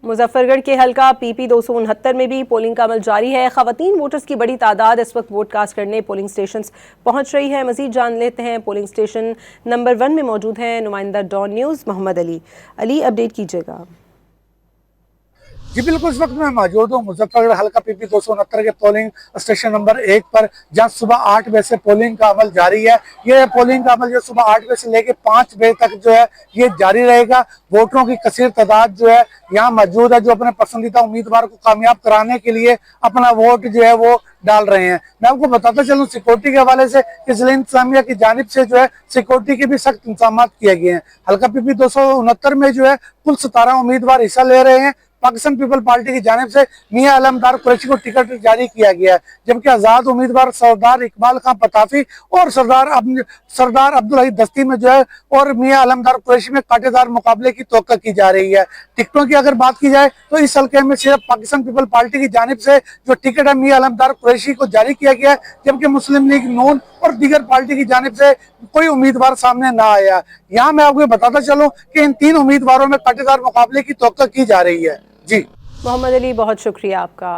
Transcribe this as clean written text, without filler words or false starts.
मुजफ्फरगढ़ के हल्का PP 269 में भी पोलिंग का अमल जारी है। खवातीन वोटर्स की बड़ी तादाद इस वक्त वोट कास्ट करने पोलिंग स्टेशन पहुंच रही है। मजीद जान लेते हैं, पोलिंग स्टेशन नंबर 1 में मौजूद हैं नुमाइंदा Dawn News Mohammad Ali, update कीजिएगा। जी बिल्कुल, इस वक्त मैं मौजूद हूँ मुजफ्फरगढ़ हल्का PP 269 के पोलिंग स्टेशन नंबर 1 पर, जहां सुबह 8 बजे से पोलिंग का अमल जारी है। ये पोलिंग का अमल जो सुबह 8 बजे से लेकर 5 बजे तक जो है ये जारी रहेगा। वोटरों की कसीर तादाद जो है यहाँ मौजूद है, जो अपने पसंदीदा उम्मीदवार को कामयाब कराने के लिए अपना वोट जो है वो डाल रहे हैं। मैं आपको बताता चलूं, सिक्योरिटी के हवाले से जिला इंतजामिया की जानिब से जो है सिक्योरिटी के भी सख्त इंतजाम किए गए हैं। हल्का PP 269 में जो है कुल 17 उम्मीदवार हिस्सा ले रहे हैं। पाकिस्तान पीपल पार्टी की जानिब से मियां अलमदार कुरैशी को टिकट जारी किया गया है, जबकि आजाद उम्मीदवार सरदार इकबाल खान पताफी और सरदार अब्दुल हई दस्ती में जो है और मियां अलमदार कुरैशी में कांटेदार मुकाबले की तवक्को की जा रही है। टिकटों की अगर बात की जाए तो इस हल्के में सिर्फ पाकिस्तान पीपल पार्टी की जानिब से जो टिकट है मियां अलमदार कुरैशी को जारी किया गया है, जबकि मुस्लिम लीग नून और दीगर पार्टी की जानिब से कोई उम्मीदवार सामने ना आया। यहाँ मैं आपको बताता चलूं कि इन 3 उम्मीदवारों में कांटेदार मुकाबले की तवक्को की जा रही है। जी मोहम्मद अली, बहुत शुक्रिया आपका।